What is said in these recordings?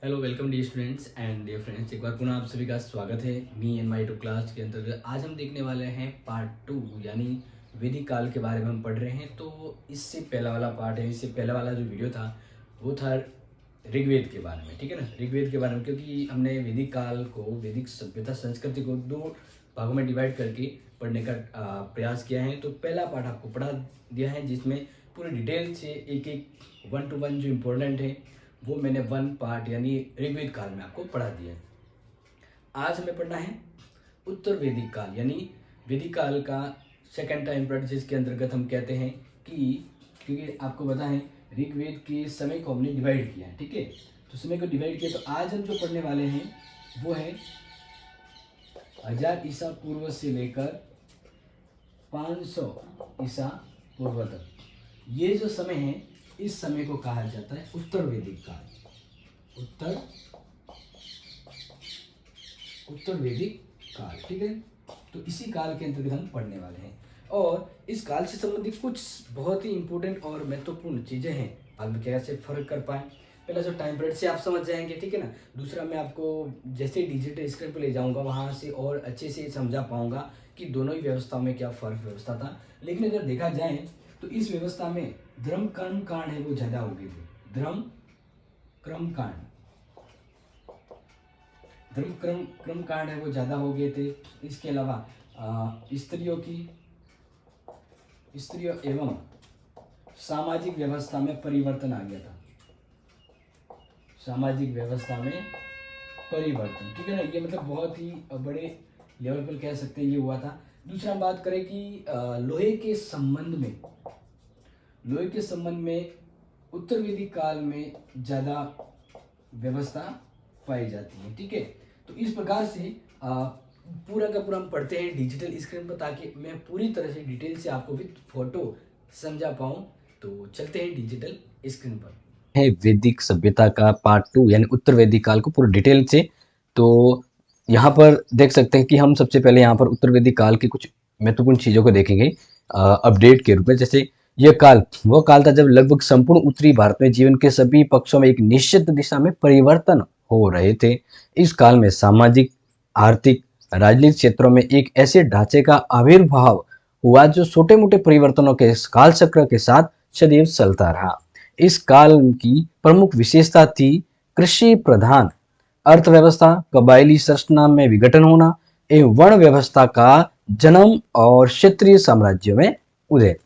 Hello welcome the students and dear friends, एक बार पुनः आप सभी का स्वागत है me and my two class के अंतर्गत। आज हम देखने वाले हैं पार्ट 2 यानी वैदिक काल के बारे में हम पढ़ रहे हैं। तो इससे पहला वाला पार्ट है, इससे पहला वाला जो वीडियो था वो था ऋग्वेद के बारे में, ठीक है ना। ऋग्वेद के बारे में, क्योंकि हमने वैदिक काल को, वैदिक सभ्यता संस्कृति को दो भागों में डिवाइड करके पढ़ने का प्रयास किया है। तो पहला पार्ट आपको पढ़ा दिया है जिसमें पूरी डिटेल से एक एक 1 to 1 जो इम्पोर्टेंट है वो मैंने 1 पार्ट यानी ऋग्वेद काल में आपको पढ़ा दिया है। आज हमें पढ़ना है उत्तर वैदिक काल यानी वैदिक काल का सेकंड टाइम पीरियड, जिसके अंतर्गत हम कहते हैं कि, क्योंकि आपको पता है ऋग्वेद के समय को हमने डिवाइड किया है, ठीक है। तो समय को डिवाइड किया, तो आज हम जो पढ़ने वाले हैं वो है 1000 ईसा पूर्व से लेकर 500 ईसा पूर्व तक। ये जो समय है, इस समय को कहा जाता है उत्तर वैदिक काल। उत्तर वैदिक काल, ठीक है। तो इसी काल के अंतर्गत हम पढ़ने वाले हैं और इस काल से संबंधित कुछ बहुत ही इंपॉर्टेंट और महत्वपूर्ण चीजें हैं, आप कैसे फर्क कर पाए। पहला जो टाइम पीरियड से आप समझ जाएंगे, ठीक है ना। दूसरा, मैं आपको जैसे डिजिटल स्क्रीन पर ले जाऊंगा वहां से और अच्छे से समझा पाऊंगा कि दोनों ही व्यवस्थाओं में क्या फर्क व्यवस्था था। लेकिन अगर देखा जाए तो इस व्यवस्था में धर्म कर्म कांड है वो ज्यादा हो गए थे। धर्म क्रम कांड है वो ज्यादा हो गए थे। इसके अलावा स्त्रियों एवं सामाजिक व्यवस्था में परिवर्तन आ गया था। सामाजिक व्यवस्था में परिवर्तन, ठीक है ना। ये मतलब बहुत ही बड़े लेवल पर कह सकते हैं ये हुआ था। दूसरा हम बात करें कि लोहे के संबंध में उत्तर वैदिक काल में ज़्यादा व्यवस्था पाई जाती है, ठीक है। तो इस प्रकार से पूरा का पूरा हम पढ़ते हैं डिजिटल स्क्रीन पर, ताकि मैं पूरी तरह से डिटेल से आपको विद फोटो समझा पाऊँ। तो चलते हैं डिजिटल स्क्रीन पर है वैदिक सभ्यता का पार्ट 2 यानी उत्तर वैदिक काल को पूरे डिटेल से। तो यहाँ पर देख सकते हैं कि हम सबसे पहले यहाँ पर उत्तर वैदिक काल की कुछ महत्वपूर्ण चीज़ों को देखेंगे अपडेट के रूप में। जैसे यह काल वो काल था जब लगभग संपूर्ण उत्तरी भारत में जीवन के सभी पक्षों में एक निश्चित दिशा में परिवर्तन हो रहे थे। इस काल में सामाजिक, आर्थिक, राजनीतिक क्षेत्रों में एक ऐसे ढांचे का आविर्भाव हुआ जो छोटे मोटे परिवर्तनों के काल चक्र के साथ सदैव चलता रहा। इस काल की प्रमुख विशेषता थी कृषि प्रधान अर्थव्यवस्था, कबायली संरचना में विघटन होना एवं वर्ण व्यवस्था का जन्म और क्षेत्रीय साम्राज्यों में उदय।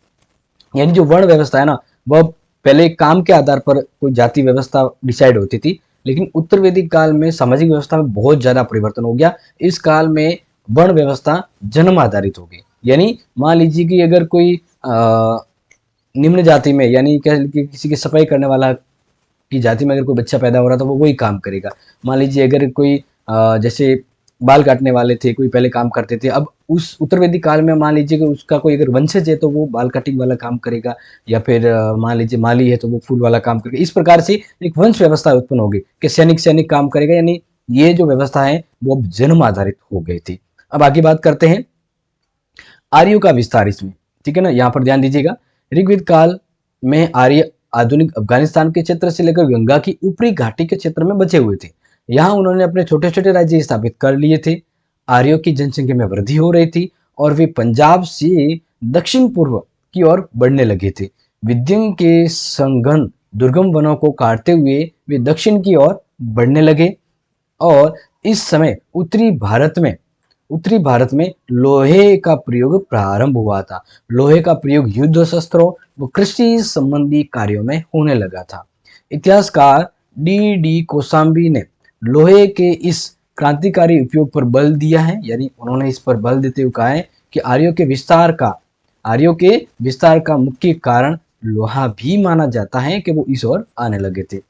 यानी जो वर्ण व्यवस्था है ना, वह पहले काम के आधार पर कोई जाति व्यवस्था डिसाइड होती थी, लेकिन उत्तर वैदिक काल में सामाजिक व्यवस्था में बहुत ज्यादा परिवर्तन हो गया। इस काल में वर्ण व्यवस्था जन्म आधारित हो गई। यानी मान लीजिए कि अगर कोई निम्न जाति में, यानी कि किसी की सफाई करने वाला की जाति में अगर कोई बच्चा पैदा हो रहा तो वो वही काम करेगा। मान लीजिए अगर कोई जैसे बाल काटने वाले थे, कोई पहले काम करते थे, अब उस उत्तर वैदिक काल में मान लीजिए कि उसका कोई अगर वंशज है तो वो बाल कटिंग वाला काम करेगा, या फिर मान लीजिए माली है तो वो फूल वाला काम करेगा। इस प्रकार से एक वंश व्यवस्था उत्पन्न हो गई कि सैनिक काम करेगा। यानी ये जो व्यवस्था है वो अब जन्म आधारित हो गई थी। अब आगे बात करते हैं आर्यों का विस्तार इसमें, ठीक है ना। यहाँ पर ध्यान दीजिएगा, ऋग्वेद काल में आर्य आधुनिक अफगानिस्तान के क्षेत्र से लेकर गंगा की ऊपरी घाटी के क्षेत्र में बचे हुए थे। यहाँ उन्होंने अपने छोटे छोटे राज्य स्थापित कर लिए थे। आर्यों की जनसंख्या में वृद्धि हो रही थी और वे पंजाब से दक्षिण पूर्व की ओर बढ़ने लगे थे। विद्यं के संघन दुर्गम वनों को काटते हुए वे दक्षिण की ओर बढ़ने लगे और इस समय उत्तरी भारत में लोहे का प्रयोग प्रारंभ हुआ था। लोहे का प्रयोग युद्ध शस्त्रों व कृषि संबंधी कार्यों में होने लगा था। इतिहासकार डी कोसाम्बी ने लोहे के इस क्रांतिकारी उपयोग पर बल दिया है। यानी उन्होंने इस पर बल देते हुए कहा है कि आर्यों के विस्तार का मुख्य कारण लोहा भी माना जाता है कि वो इस ओर आने लगे थे।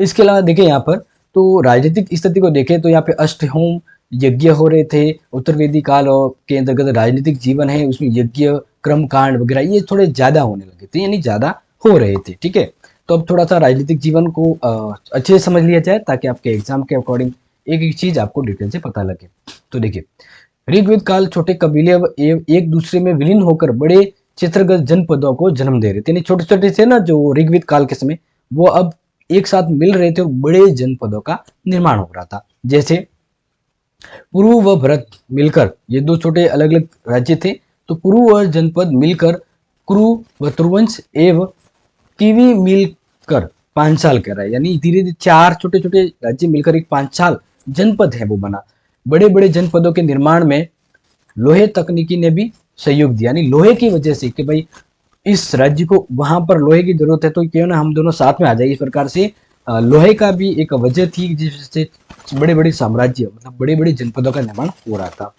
इसके अलावा देखिए यहाँ पर तो राजनीतिक स्थिति को देखें तो यहाँ पे अष्टहोम यज्ञ हो रहे थे। उत्तर वैदिक काल के अंतर्गत राजनीतिक जीवन है, उसमें यज्ञ क्रम कांड वगैरह ये थोड़े ज्यादा होने लगे थे, यानी ज्यादा हो रहे थे, ठीक है। तो अब थोड़ा सा राजनीतिक जीवन को अच्छे से समझ लिया जाए ताकि आपके एग्जाम के अकॉर्डिंग एक एक चीज आपको डिटेल से पता लगे। तो देखिए, ऋग्वेद काल छोटे कबीले एक दूसरे में विलीन होकर बड़े क्षेत्रगत जनपदों को जन्म दे रहे थे। छोटे छोटे से ना जो ऋग्वेद काल के समय, वो अब एक साथ मिल रहे थे और बड़े जनपदों का निर्माण हो रहा था। जैसे पुरु व भरत मिलकर, ये दो छोटे अलग अलग राज्य थे, तो पुरु और जनपद मिलकर कुरु व तुर्वंश एवं किवी मिलकर पांचाल कह रहा है, यानी धीरे धीरे चार छोटे छोटे राज्य मिलकर एक पांचाल जनपद है वो बना। बड़े बड़े जनपदों के निर्माण में लोहे तकनीकी ने भी सहयोग दिया, यानी लोहे की वजह से कि भाई इस राज्य को वहां पर लोहे की जरूरत है तो क्यों ना हम दोनों साथ में आ जाए, इस प्रकार से लोहे का भी एक वजह थी जिससे बड़े बड़े साम्राज्य मतलब बड़े बड़े जनपदों का निर्माण हो रहा था।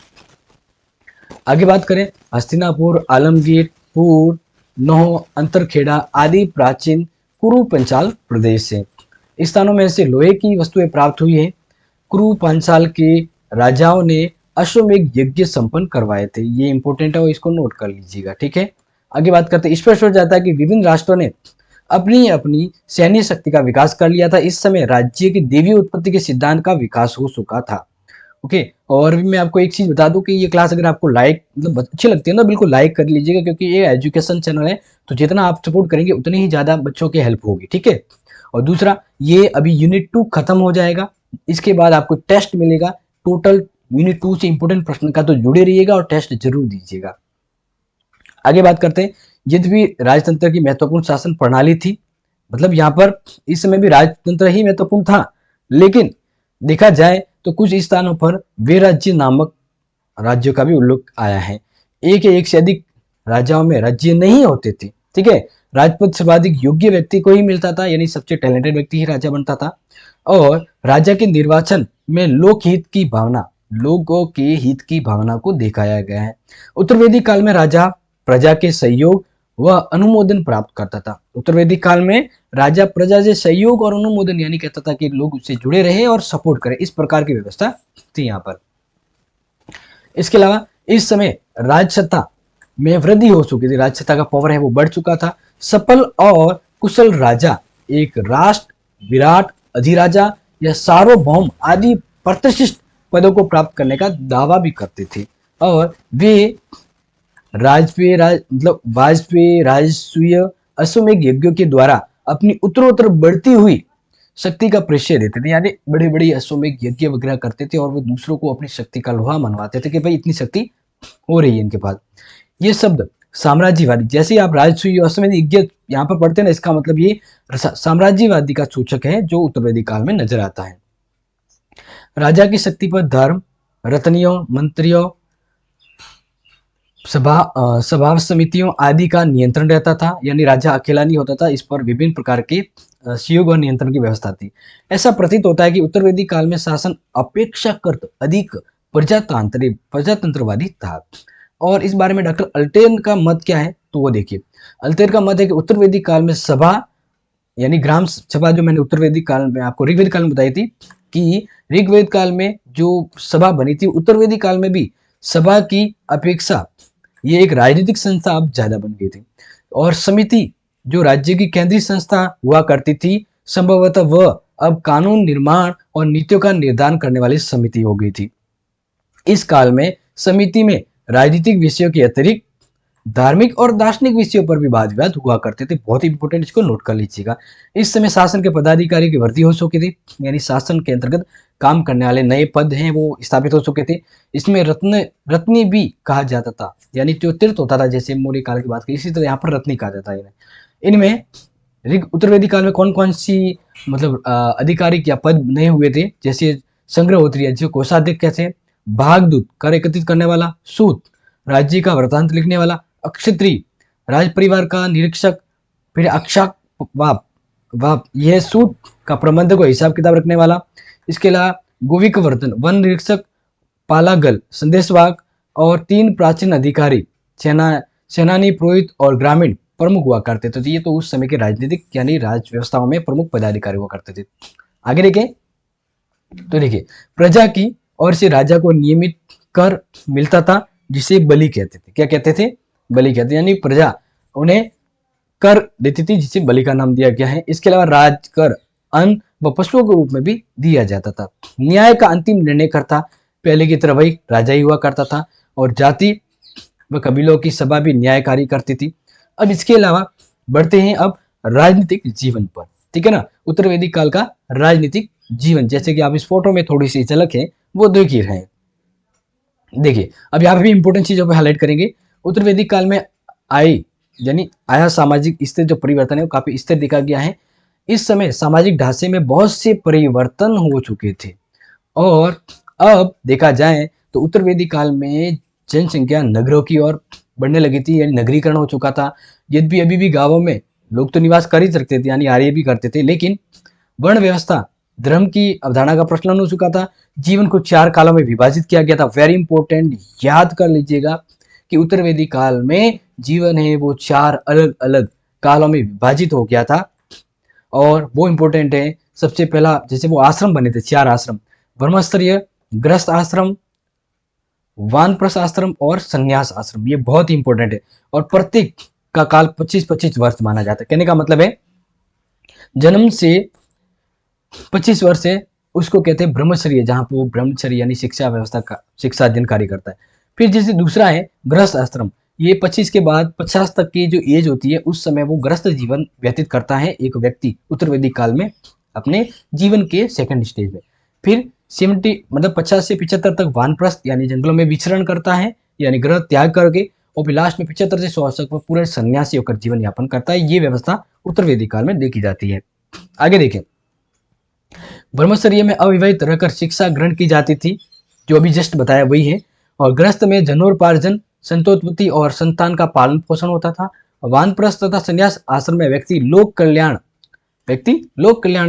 आगे बात करें, हस्तिनापुर, आलमगीर, पुर, नोह, अंतरखेड़ा आदि प्राचीन कुरु पंचाल प्रदेश से इस स्थानों में से लोहे की वस्तुएं प्राप्त हुई है। कुरु पांचाल के राजाओं ने अश्वमेध यज्ञ संपन्न करवाए थे, ये इंपॉर्टेंट है और इसको नोट कर लीजिएगा, ठीक है। आगे बात करते हैं, स्पष्ट हो जाता है कि विभिन्न राष्ट्रों ने अपनी अपनी सैन्य शक्ति का विकास कर लिया था। इस समय राज्य की देवी उत्पत्ति के सिद्धांत का विकास हो चुका था। ओके, और भी मैं आपको एक चीज बता दूं कि ये क्लास अगर आपको लाइक मतलब अच्छी लगती है ना, बिल्कुल लाइक कर लीजिएगा, क्योंकि ये एजुकेशन चैनल है, तो जितना आप सपोर्ट करेंगे उतनी ही ज्यादा बच्चों की हेल्प होगी, ठीक है। और दूसरा, ये अभी यूनिट 2 खत्म हो जाएगा, इसके बाद आपको टेस्ट मिलेगा टोटल यूनिट 2 से इंपोर्टेंट प्रश्न का, तो जुड़े रहिएगा और टेस्ट जरूर दीजिएगा। आगे बात करते हैं, यद्यपि राजतंत्र की महत्वपूर्ण शासन प्रणाली थी, मतलब यहाँ पर इस समय भी राजतंत्र ही महत्वपूर्ण था, लेकिन देखा जाए तो कुछ स्थानों पर वे राज्य नामक राज्यों का भी उल्लेख आया है। एक या एक से अधिक राजाओं में राज्य नहीं होते थे, ठीक है। राजपद सर्वाधिक योग्य व्यक्ति को ही मिलता था, यानी सबसे टैलेंटेड व्यक्ति ही राजा बनता था। और राजा के निर्वाचन में लोगों के हित की भावना को दिखाया गया है। उत्तरवेदी काल में राजा प्रजा के सहयोग व अनुमोदन प्राप्त करता था। उत्तरवेदी काल में राजा प्रजा से सहयोग और अनुमोदन, यानी कहता था कि लोग उससे जुड़े रहे और सपोर्ट करें, इस प्रकार की व्यवस्था थी यहाँ पर। इसके अलावा इस समय राजसत्ता में वृद्धि हो चुकी थी, राजसत्ता का पावर है वो बढ़ चुका था। सफल और कुशल राजा एक राष्ट्र विराट अधिराजा या सार्वभौम आदि प्रतिष्ठित पदों को प्राप्त करने का दावा भी करते थे, और वे वाजपेयी राजसूय अश्वमेध यज्ञों के द्वारा अपनी उत्तरोत्तर बढ़ती हुई शक्ति का परिचय देते थे, यानी बड़े बड़े अश्वमेध यज्ञ वगैरह करते थे और वो दूसरों को अपनी शक्ति का लोहा मनवाते थे कि भाई इतनी शक्ति हो रही है इनके पास। ये शब्द साम्राज्यवादी, जैसे आप राजसूय अश्वमेध यज्ञ यहाँ पर पढ़ते हैं ना, इसका मतलब ये साम्राज्यवादी का सूचक है जो उत्तरवेदी काल में नजर आता है। राजा की शक्ति पर धर्म, रत्नियों, मंत्रियों, सभा समितियों आदि का नियंत्रण रहता था, यानी राजा अकेला नहीं होता था, इस पर विभिन्न प्रकार के सहयोग और नियंत्रण की व्यवस्था थी। ऐसा प्रतीत होता है कि उत्तरवेदी काल में शासन अपेक्षाकृत अधिक प्रजातंत्रवादी था। और इस बारे में डॉक्टर अल्टेर का मत क्या है, तो वो देखिए। अल्टेर का मत है कि उत्तरवेदी काल में सभा, यानी ग्राम सभा, जो मैंने उत्तरवेदी काल में आपको ऋग्वेद काल में बताई थी कि ऋग्वेद काल में जो सभा बनी थी, उत्तरवेदी काल में भी सभा की अपेक्षा ये एक राजनीतिक संस्था अब ज्यादा बन गई थी। और समिति जो राज्य की केंद्रीय संस्था हुआ करती थी, संभवतः वह अब कानून निर्माण और नीतियों का निर्धारण करने वाली समिति हो गई थी। इस काल में समिति में राजनीतिक विषयों के अतिरिक्त धार्मिक और दार्शनिक विषयों पर भी वाद विवाद हुआ करते थे, बहुत ही इंपोर्टेंट, इसको नोट कर लीजिएगा। इस समय शासन के पदाधिकारी की भर्ती हो चुकी थी, यानी शासन के अंतर्गत काम करने वाले नए पद हैं वो स्थापित हो चुके थे। इसमें रत्नी भी कहा जाता था, यानी जो तीर्थ होता था, जैसे मौर्य काल की बात की, इसी तरह यहाँ पर रत्नी कहा जाता है। इनमें उत्तरवेदी काल में कौन कौन सी मतलब अधिकारी या पद नए हुए थे, जैसे संग्रहोत्री जो कोषाध्यक्ष थे, भागदूत कर एकत्रित करने वाला, सूत राज्य का वृत्तांत लिखने वाला, अक्षत्री राज परिवार का निरीक्षक, फिर अक्षक वाप यह सूत का प्रबंधक और हिसाब किताब रखने वाला। इसके अलावा गोविक वर्तन वन निरीक्षक, पालागल संदेशवाहक, और 3 प्राचीन अधिकारी सेनानी, पुरोहित और ग्रामीण प्रमुख हुआ करते थे। तो ये तो उस समय के राजनीतिक यानी राज व्यवस्थाओं में प्रमुख पदाधिकारी हुआ करते थे। आगे देखें तो देखिए, प्रजा की ओर से राजा को नियमित कर मिलता था, जिसे बलि कहते थे। क्या कहते थे? बलि कहते, यानी प्रजा उन्हें कर देती थी, जिसे बलि का नाम दिया गया है। इसके अलावा राजकर अन्न व पशुओं के रूप में भी दिया जाता था। न्याय का अंतिम निर्णय करता पहले की तरह वही राजा ही हुआ करता था, और जाति व कबीलों की सभा भी न्यायकारी करती थी। अब इसके अलावा बढ़ते हैं अब राजनीतिक जीवन पर। ठीक है ना। उत्तर वैदिक काल का राजनीतिक जीवन, जैसे कि आप इस फोटो में थोड़ी सी झलक है वो देख ही रहे हैं। देखिए अब यहाँ पे भी इंपॉर्टेंट चीजों पे हाईलाइट करेंगे। उत्तर वैदिक काल में आई यानी आया सामाजिक स्थिर जो परिवर्तन है वो काफी स्थिर देखा गया है। इस समय सामाजिक ढांचे में बहुत से परिवर्तन हो चुके थे और अब देखा जाए तो उत्तर वैदिक काल में जनसंख्या नगरों की ओर बढ़ने लगी थी, यानी नगरीकरण हो चुका था। यद्यपि अभी भी गांवों में लोग तो निवास कर ही सकते थे, यानी आर्य भी करते थे, लेकिन वर्ण व्यवस्था धर्म की अवधारणा का प्रचलन हो चुका था। जीवन को 4 कालों में विभाजित किया गया था। वेरी इंपॉर्टेंट, याद कर लीजिएगा कि उत्तर वैदिक काल में जीवन है वो 4 अलग अलग कालों में विभाजित हो गया था। और वो इंपॉर्टेंट है, सबसे पहला जैसे वो आश्रम बने थे, 4 आश्रम, ब्रह्मचर्य, गृहस्थ आश्रम, वानप्रस्थ आश्रम और संन्यास आश्रम। ये बहुत ही इंपॉर्टेंट है और प्रत्येक का काल 25-25 वर्ष माना जाता है। कहने का मतलब है जन्म से 25 वर्ष है उसको कहते हैं ब्रह्मचर्य, जहां पर वो ब्रह्मचर्य यानी शिक्षा व्यवस्था का शिक्षा अध्ययन कार्य करता है। फिर जैसे दूसरा है गृहस्थ आश्रम, ये 25 के बाद 50 तक की जो एज होती है उस समय वो गृहस्थ जीवन व्यतीत करता है एक व्यक्ति उत्तर वैदिक काल में अपने जीवन के सेकंड स्टेज में। फिर 70 मतलब 50 से 75 तक वानप्रस्थ यानी जंगलों में विचरण करता है, यानी गृह त्याग करके, और फिर लास्ट में 75 से 100 तक पूरे सन्यासी होकर जीवन यापन करता है। ये व्यवस्था उत्तर वैदिक काल में देखी जाती है। आगे देखें, ब्रह्मचर्य में अविवाहित रहकर शिक्षा ग्रहण की जाती थी, जो अभी जस्ट बताया वही है। और गृहस्थ में जनोपार्जन, संतोत्पत्ति और संतान का पालन पोषण होता था। वानप्रस्थ तथा संन्यास आश्रम में व्यक्ति लोक कल्याण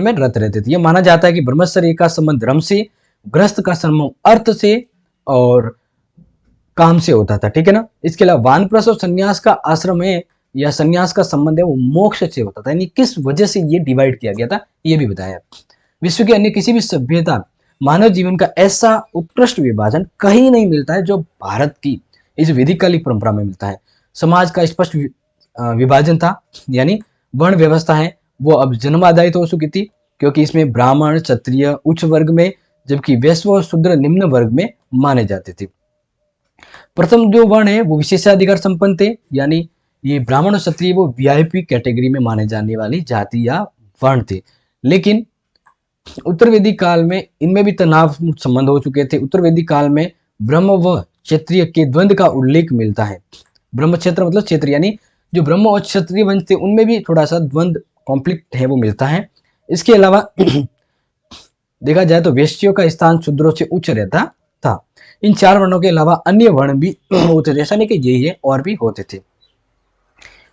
में रत रहते थे। यह माना जाता है कि ब्रह्मचर्य का संबंध धर्म से, गृहस्थ का संबंध अर्थ से और काम से होता था, ठीक है ना। इसके अलावा वानप्रस्थ और संन्यास का आश्रम है या संन्यास का संबंध है वो मोक्ष से होता था, यानी किस वजह से ये डिवाइड किया गया था ये भी बताया। विश्व के अन्य किसी भी सभ्यता मानव जीवन का ऐसा उत्कृष्ट विभाजन कहीं नहीं मिलता है जो भारत की इस वैदिक कालिक परंपरा में मिलता है। समाज का स्पष्ट विभाजन था, यानी वर्ण व्यवस्था है वो अब जन्म आधारित हो चुकी थी, क्योंकि इसमें ब्राह्मण क्षत्रिय उच्च वर्ग में, जबकि वैश्य और शूद्र निम्न वर्ग में माने जाते थे। प्रथम जो वर्ण है वो विशेषाधिकार संपन्न थे, यानी ये ब्राह्मण और क्षत्रिय वो वीआईपी कैटेगरी में माने जाने वाली जाति या वर्ण थे। लेकिन उत्तर वैदिक काल में इनमें भी तनाव संबंध हो चुके थे। उत्तर वैदिक काल में ब्रह्म व क्षत्रिय के द्वंद्व का उल्लेख मिलता है। ब्रह्म क्षेत्र मतलब क्षेत्र, यानी जो ब्रह्म और क्षत्रिय वंश थे उनमें भी थोड़ा सा द्वंद्व कॉन्फ्लिक्ट है वो मिलता है। इसके अलावा देखा जाए तो वैश्यों का स्थान शूद्रों से उच्च रहता था। इन 4 वर्णों के अलावा अन्य वर्ण भी होते थे, ऐसा नहीं कि यही है, और भी होते थे।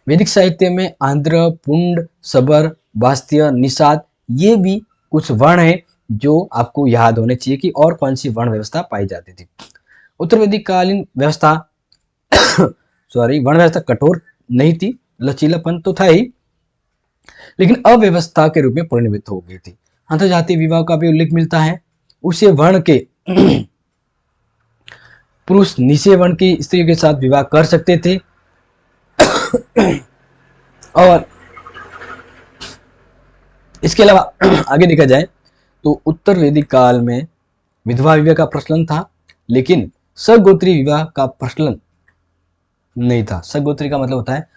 वैदिक साहित्य में आंध्र, पुंड, सबर, वास्त्य, निषाद ये भी कुछ वर्ण है जो आपको याद होने चाहिए कि और कौन सी वर्ण व्यवस्था पाई जाती थी। उत्तर वैदिक कालीन व्यवस्था वर्ण व्यवस्था कठोर नहीं थी, लचीलापन तो था ही, लेकिन अव्यवस्था के रूप में परिणमित हो गई थी। अंतर्जातीय विवाह का भी उल्लेख मिलता है। उसे वर्ण के पुरुष नीचे वर्ण की स्त्री के साथ विवाह कर सकते थे और इसके अलावा आगे देखा जाए तो उत्तर वैदिक काल में विधवा विवाह का प्रचलन था, लेकिन सगोत्री विवाह का प्रचलन नहीं था। सगोत्री का मतलब होता है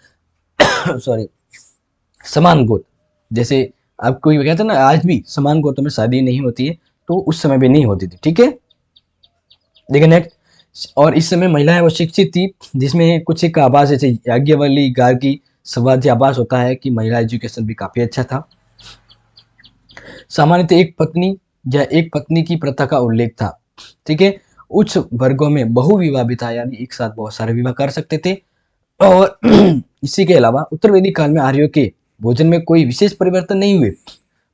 समान गोत्र, जैसे आपको ये कहते हैं ना आज भी समान गोत्र में शादी नहीं होती है, तो उस समय भी नहीं होती थी, ठीक है। देखिए नेक्स्ट, और इस समय महिलाएं वो शिक्षित थी, जिसमें कुछ एक आवास जैसे याज्ञवल्ली, गार्गी, स्वाध्याय आवास होता है कि महिला एजुकेशन भी काफी अच्छा था। सामान्यतः एक पत्नी या एक पत्नी की प्रथा का उल्लेख था, ठीक है। उच्च वर्गों में बहु विवाह भी था, यानी एक साथ बहुत सारे विवाह कर सकते थे। और इसी के अलावा उत्तर वैदिक काल में आर्यों के भोजन में कोई विशेष परिवर्तन नहीं हुए,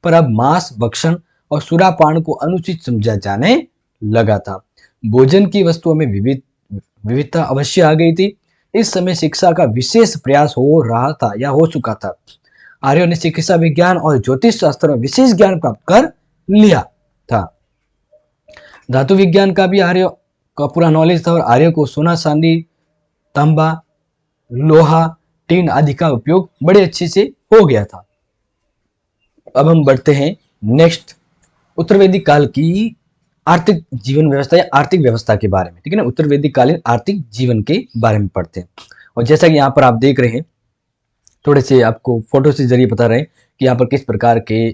पर अब मांस भक्षण और सुरापान को अनुचित समझा जाने लगा था। भोजन की वस्तुओं में विविधता अवश्य आ गई थी। इस समय शिक्षा का विशेष प्रयास हो रहा था या हो चुका था। आर्यों ने चिकित्सा विज्ञान और ज्योतिष शास्त्र में विशेष ज्ञान प्राप्त कर लिया था। धातु विज्ञान का भी आर्यों का पूरा नॉलेज था और आर्यों को सोना, चांदी, तांबा, लोहा, टीन आदि का उपयोग बड़े अच्छे से हो गया था। अब हम बढ़ते हैं नेक्स्ट उत्तर वैदिक काल की आर्थिक जीवन व्यवस्था या आर्थिक व्यवस्था के बारे में, ठीक है ना। उत्तर वैदिक कालीन आर्थिक जीवन के बारे में पढ़ते हैं। और जैसा कि यहाँ पर आप देख रहे हैं थोड़े से आपको फोटो से जरिए बता रहे हैं कि यहाँ पर किस प्रकार के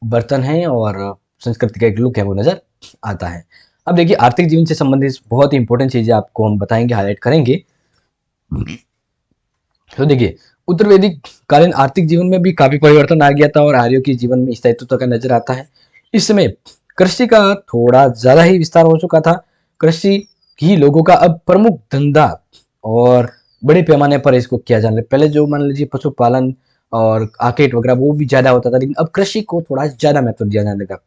बर्तन हैं और संस्कृति का एक लुक है वो नजर आता है। अब देखिए आर्थिक जीवन से संबंधित बहुत ही इंपॉर्टेंट चीजें आपको हम बताएंगे, हाईलाइट करेंगे। तो देखिए उत्तर वैदिक कालीन आर्थिक जीवन में भी काफी परिवर्तन आ गया था और आर्यों के जीवन में स्थायित्व का नजर आता है। इस समय कृषि का थोड़ा ज्यादा ही विस्तार हो चुका था। कृषि ही लोगों का अब प्रमुख धंधा और बड़े पैमाने पर इसको किया जाने लगा। पहले जो मान लीजिए पशुपालन और आखेट वगैरह वो भी ज्यादा होता था, लेकिन अब कृषि को थोड़ा ज्यादा महत्व दिया जाने लगा।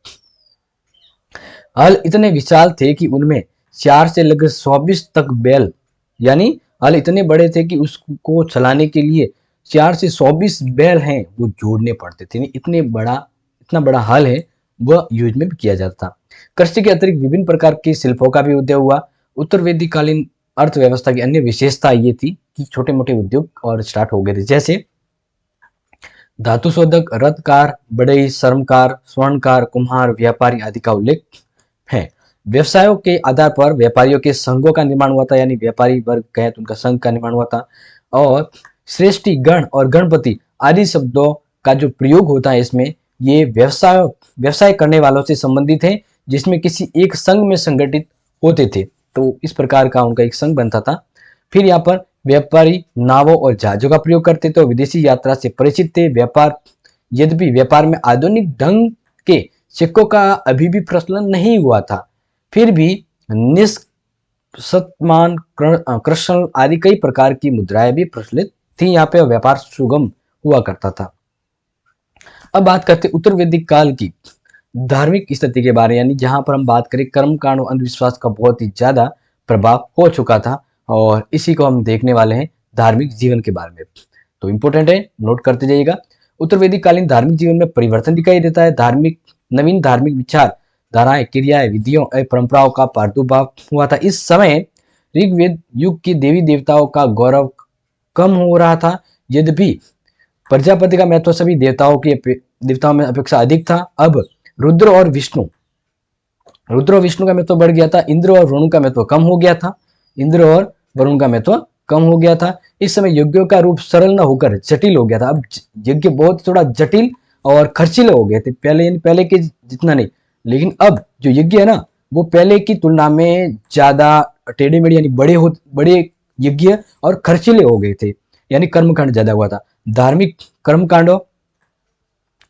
हल इतने विशाल थे कि उनमें 4 से लेकर 24 तक बैल, यानी हल इतने बड़े थे कि उसको चलाने के लिए 4 से 24 बैल हैं वो जोड़ने पड़ते थे। इतना बड़ा हल है वह यूज में भी किया जाता था। कृषि के अतिरिक्त विभिन्न प्रकार के शिल्पों का भी उदय हुआ। उत्तर वैदिक कालीन अर्थव्यवस्था की अन्य विशेषता ये थी कि छोटे मोटे उद्योग और स्टार्ट हो गए थे, जैसे धातु शोधक, रथकार, बढ़ई, श्रमकार, स्वर्णकार, कुम्हार, व्यापारी आदि का उल्लेख है। व्यवसायों के आधार पर व्यापारियों के संघों का निर्माण हुआ था, यानी व्यापारी वर्ग कहे तो उनका संघ का निर्माण हुआ था। और श्रेष्ठी, गण और गणपति आदि शब्दों का जो प्रयोग होता है इसमें, ये व्यवसाय करने वालों से संबंधित है, जिसमें किसी एक संघ में संगठित होते थे। तो इस प्रकार का उनका एक संघ बनता था। फिर यहाँ पर व्यापारी नावों और जहाजों का प्रयोग करते थे और विदेशी यात्रा से परिचित थे। यद्यपि व्यापार में आधुनिक ढंग के सिक्कों का अभी भी प्रचलन नहीं हुआ था, फिर भी निष्कर्षमान, कृष्ण आदि कई प्रकार की मुद्राएं भी प्रचलित थी। यहाँ पे व्यापार सुगम हुआ करता था। अब बात करते उत्तर वैदिक काल की धार्मिक स्थिति के बारे, यानी जहां पर हम बात करें कर्मकांड और अंधविश्वास का बहुत ही ज्यादा प्रभाव हो चुका था, और इसी को हम देखने वाले हैं धार्मिक जीवन के बारे में। तो इंपॉर्टेंट है, नोट करते जाइएगा। उत्तर वैदिक कालीन धार्मिक जीवन में परिवर्तन दिखाई देता है। नवीन धार्मिक विचार धाराएं, क्रियाएं, विधियों और परंपराओं का प्रादुर्भाव हुआ था। इस समय ऋग्वेद युग के देवी देवताओं का गौरव कम हो रहा था। यद्यपि प्रजापति का महत्व सभी देवताओं में अपेक्षा अधिक था। अब रुद्र और विष्णु का महत्व बढ़ गया था। इंद्र और वरुण का महत्व कम हो गया था। इस समय यज्ञों का रूप सरल न होकर जटिल हो गया था। अब यज्ञ बहुत थोड़ा जटिल और खर्चीले हो गए थे। पहले के जितना नहीं, लेकिन अब जो यज्ञ है ना, वो पहले की तुलना में ज्यादा टेढ़े मेढ़े यानी बड़े यज्ञ और खर्चीले हो गए थे, यानी कर्मकांड ज्यादा हुआ था। धार्मिक कर्मकांडों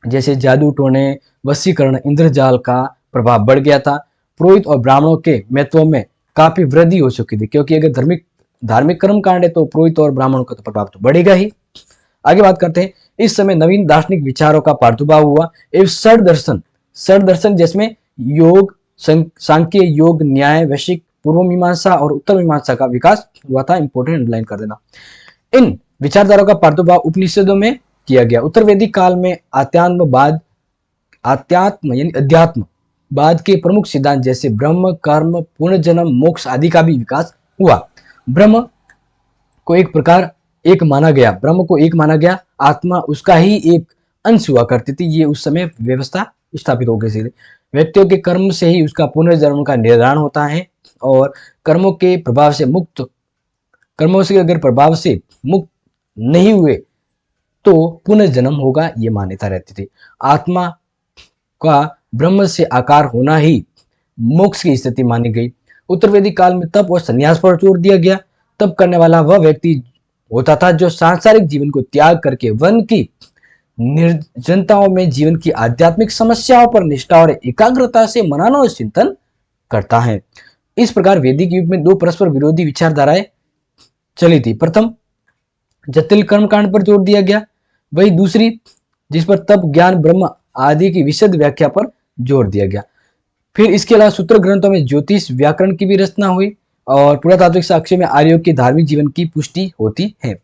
जैसे जादू टोने, वशीकरण, इंद्रजाल का प्रभाव बढ़ गया था। पुरोहित और ब्राह्मणों के महत्व में काफी वृद्धि हो चुकी थी, क्योंकि अगर धार्मिक कर्म कांड है तो पुरोहित और ब्राह्मणों का तो प्रभाव तो बढ़ेगा ही। आगे बात करते हैं। इस समय नवीन दार्शनिक विचारों का प्रादुर्भाव हुआ एवं षड दर्शन जिसमें योग, सांख्य, योग, न्याय, वैशिक, पूर्व मीमांसा और उत्तर मीमांसा का विकास हुआ था। इंपोर्टेंट अंडरलाइन कर देना। इन विचारधाराओं का प्रादुर्भाव उपनिषदों में किया गया। उत्तर वैदिक काल में अध्यात्म बाद के प्रमुख सिद्धांत जैसे ब्रह्म, कर्म, पुनर्जन्म, मोक्ष आदि का भी विकास हुआ। ब्रह्म को एक माना गया, आत्मा उसका ही एक अंश हुआ करती थी। ये उस समय व्यवस्था स्थापित हो गई थी। व्यक्तियों के कर्म से ही उसका पुनर्जन्म का निर्धारण होता है, और कर्मों के प्रभाव से अगर प्रभाव से मुक्त नहीं हुए तो पुनर्जन्म होगा, ये मान्यता रहती थी। आत्मा का ब्रह्म से आकार होना ही मोक्ष की स्थिति मानी गई। उत्तर वैदिक काल में तप और संन्यास पर जोर दिया गया। तप करने वाला वह व्यक्ति होता था जो सांसारिक जीवन को त्याग करके वन की निर्जनताओं में जीवन की आध्यात्मिक समस्याओं पर निष्ठा और एकाग्रता से मनन और चिंतन करता है। इस प्रकार वैदिक युग में दो परस्पर विरोधी विचारधाराएं चली थी। प्रथम जटिल कर्मकांड पर जोर दिया गया, वही दूसरी जिस पर तप, ज्ञान, ब्रह्म आदि की विशद व्याख्या पर जोर दिया गया। फिर इसके अलावा सूत्र ग्रंथों में ज्योतिष, व्याकरण की भी रचना हुई, और पुरातात्विक साक्ष्य में आर्यों के धार्मिक जीवन की पुष्टि होती है।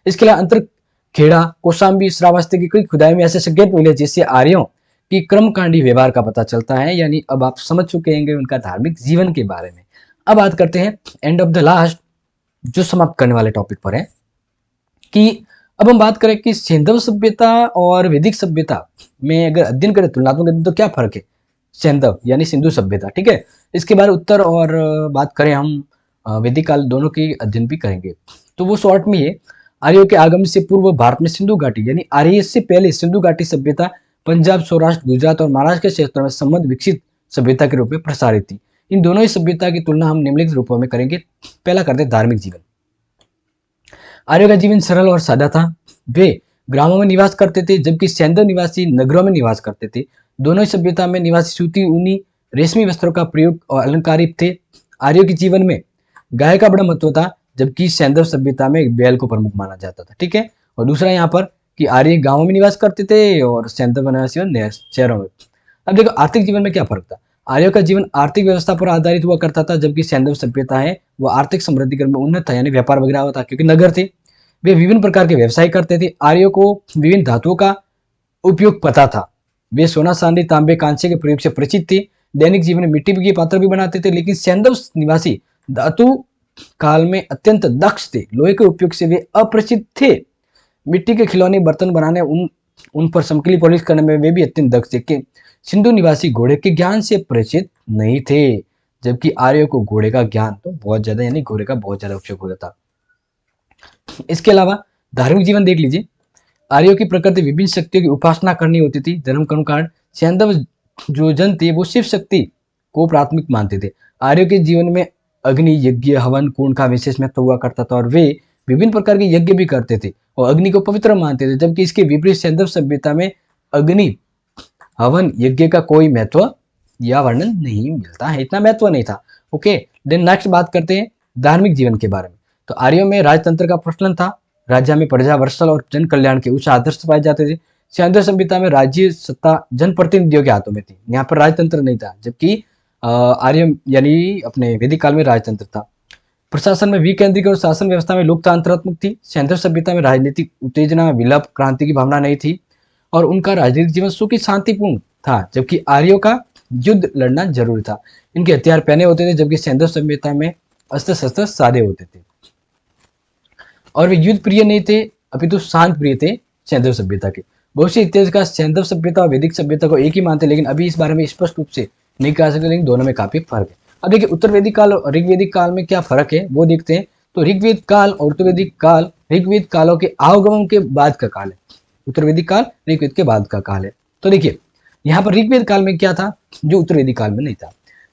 इसके अलावा अंतरखेड़ा, कौशाम्बी, श्रावस्ती की कई खुदाई में ऐसे संकेत मिले जिससे आर्यों की कर्मकांडी व्यवहार का पता चलता है। यानी अब आप समझ चुके होंगे उनका धार्मिक जीवन के बारे में। अब बात करते हैं एंड ऑफ द लास्ट, जो समाप्त करने वाले टॉपिक पर है, कि अब हम बात करें कि सैंधव सभ्यता और वैदिक सभ्यता में अगर अध्ययन करें तुलनात्मक अध्ययन, तो क्या फर्क है। सैंधव यानी सिंधु सभ्यता, ठीक है। इसके बाद उत्तर और बात करें हम वैदिक काल, दोनों की अध्ययन भी करेंगे। तो वो शॉर्ट में ये आर्यों के आगमन से पूर्व भारत में सिंधु घाटी यानी आर्य से पहले सिंधु घाटी सभ्यता पंजाब, सौराष्ट्र, गुजरात और महाराष्ट्र के क्षेत्रों में संबंध विकसित सभ्यता के रूप में प्रसारित थी। इन दोनों ही सभ्यता की तुलना हम निम्नलिखित रूपों में करेंगे। पहला करते हैं धार्मिक जीवन। आर्यों का जीवन सरल और सादा था। वे ग्रामों में निवास करते थे, जबकि सैंधव निवासी नगरों में निवास करते थे। दोनों ही सभ्यता में निवासी सूती, ऊनी, रेशमी वस्त्रों का प्रयोग और अलंकारित थे। आर्यों के जीवन में गाय का बड़ा महत्व था, जबकि सैंधव सभ्यता में बैल को प्रमुख माना जाता था। ठीक है। और दूसरा यहाँ पर कि आर्य गांवों में निवास करते थे और सैंधव निवासी शहरों में। अब देखो आर्थिक जीवन में क्या फर्क था। आर्यों का जीवन आर्थिक व्यवस्था पर आधारित हुआ करता था, जबकि सैंधव सभ्यता है वो आर्थिक समृद्धि में उन्नत था, यानी व्यापार वगैरह होता, क्योंकि नगर थे। वे विभिन्न प्रकार के व्यवसाय करते थे। आर्यों को विभिन्न धातुओं का उपयोग पता था। वे सोना, चांदी, तांबे, कांसे के प्रयोग से परिचित थे। दैनिक जीवन में मिट्टी के पात्र भी बनाते थे। लेकिन सैंधव निवासी धातु काल में अत्यंत दक्ष थे। लोहे के उपयोग से वे अप्रसिद्ध थे। मिट्टी के खिलौने, बर्तन बनाने, उन पर चमकीली पॉलिश करने में वे भी अत्यंत दक्ष थे। कि सिंधु निवासी घोड़े के ज्ञान से परिचित नहीं थे, जबकि आर्यों को घोड़े का ज्ञान तो बहुत ज्यादा, यानी घोड़े का बहुत ज्यादा उपयोग होता था। इसके अलावा धार्मिक जीवन देख लीजिए। आर्यों की प्रकृति विभिन्न शक्तियों की उपासना करनी होती थी। धर्म कर्मकांड सैंधव जो जन थे वो शिव शक्ति को प्राथमिक मानते थे। आर्यों के जीवन में अग्नि, यज्ञ, हवन, कुंड का विशेष महत्व हुआ करता था और वे विभिन्न प्रकार के यज्ञ भी करते थे और अग्नि को पवित्र मानते थे। जबकि इसके विपरीत सैंधव सभ्यता में अग्नि, हवन, यज्ञ का कोई महत्व या वर्णन नहीं मिलता है, इतना महत्व नहीं था। ओके, देन नेक्स्ट बात करते हैं धार्मिक जीवन के बारे में। तो आर्यों में राजतंत्र का प्रचलन था। राज्य में प्रजा, वर्षल और जन कल्याण के उच्च आदर्श पाए जाते थे। सैंधव सभ्यता में राज्य सत्ता जनप्रतिनिधियों के हाथों में थी, यहाँ पर राजतंत्र नहीं था। जबकि आर्य यानी अपने वैदिक काल में राजतंत्र था। प्रशासन में विकेंद्रीय और शासन व्यवस्था में लोकतांत्रात्मक थी। सैंधव सभ्यता में राजनीतिक उत्तेजना, विलप, क्रांति की भावना नहीं थी और उनका राजनीतिक जीवन सुखी, शांतिपूर्ण था। जबकि आर्यों का युद्ध लड़ना जरूरी था। इनके हथियार पहने होते थे, जबकि सैंधव सभ्यता में अस्त्र शस्त्र सादे होते थे और वे युद्ध प्रिय नहीं थे, अपितु शांत प्रिय थे सैंधव सभ्यता के। बहुत से इतिहासकार सैंधव सभ्यता और वैदिक सभ्यता को एक ही मानते, लेकिन अभी इस बारे में स्पष्ट रूप से नहीं कह सकते, लेकिन दोनों में काफी फर्क है। अब देखिए उत्तर वैदिक काल और ऋग्वैदिक काल में क्या फर्क है वो देखते हैं। तो ऋग्वेद काल और उत्तर वैदिक काल ऋग्वेद कालों के आगमन के बाद का काल है। उत्तर वैदिक काल ऋग्वेद के बाद का काल है। तो देखिए यहाँ पर ऋग्वेद काल में क्या था जो उत्तर वैदिक काल में नहीं था।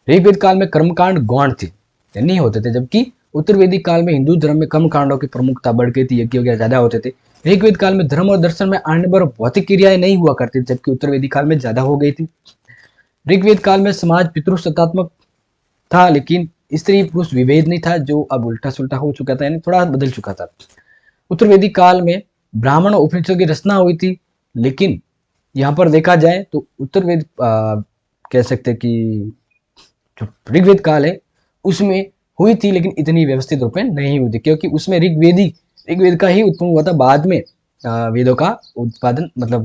ऋग्वेद काल में कर्मकांड गौण थे, नहीं होते थे, जबकि उत्तर वैदिक काल में हिंदू धर्म में कर्मकांडों की प्रमुखता बढ़ गई थी, यज्ञ वगैरह ज्यादा होते थे। ऋग्वेद काल में धर्म और दर्शन में आने पर भौतिक क्रियाएं नहीं हुआ करती, जबकि उत्तर वैदिक काल में ज्यादा हो गई थी। ऋग्वेद काल में समाज पितृसत्तात्मक था, लेकिन स्त्री पुरुष विभेद नहीं था, जो अब उल्टा सुल्टा हो चुका था, यानी थोड़ा बदल चुका था। उत्तर वैदिक काल में ब्राह्मण और उपनिषद की रचना हुई थी, लेकिन यहाँ पर देखा जाए तो उत्तर वेद कह सकते कि जो ऋग्वेद काल है उसमें हुई थी, लेकिन इतनी व्यवस्थित रूप में नहीं हुई थी, क्योंकि उसमें ऋग्वेद का ही उत्पन्न हुआ था। बाद में वेदों का उत्पादन मतलब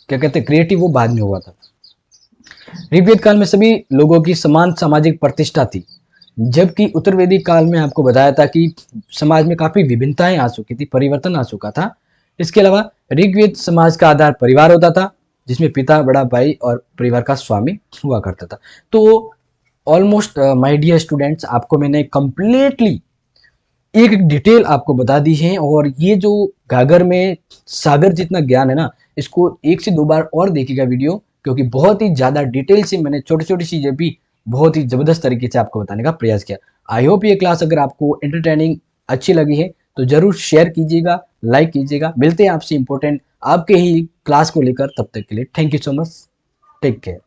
क्या कहते हैं क्रिएटिव, वो बाद में हुआ था। ऋग्वेद काल में सभी लोगों की समान सामाजिक प्रतिष्ठा थी, जबकि उत्तर वैदिक काल में आपको बताया था कि समाज में काफी विभिन्नताएं आ चुकी थी, परिवर्तन आ चुका था। इसके अलावा ऋग्वेद समाज का आधार परिवार होता था, जिसमें पिता, बड़ा भाई और परिवार का स्वामी हुआ करता था। तो ऑलमोस्ट माय डियर स्टूडेंट्स, आपको मैंने कंप्लीटली एक डिटेल आपको बता दी है, और ये जो गागर में सागर जितना ज्ञान है ना, इसको 1 से 2 बार और देखिएगा वीडियो, क्योंकि बहुत ही ज्यादा डिटेल से मैंने छोटी छोटी चीजें भी बहुत ही जबरदस्त तरीके से आपको बताने का प्रयास किया। आई होप ये क्लास अगर आपको एंटरटेनिंग अच्छी लगी है तो जरूर शेयर कीजिएगा, लाइक कीजिएगा। मिलते हैं आपसे इंपॉर्टेंट आपके ही क्लास को लेकर, तब तक के लिए thank you so much, take care.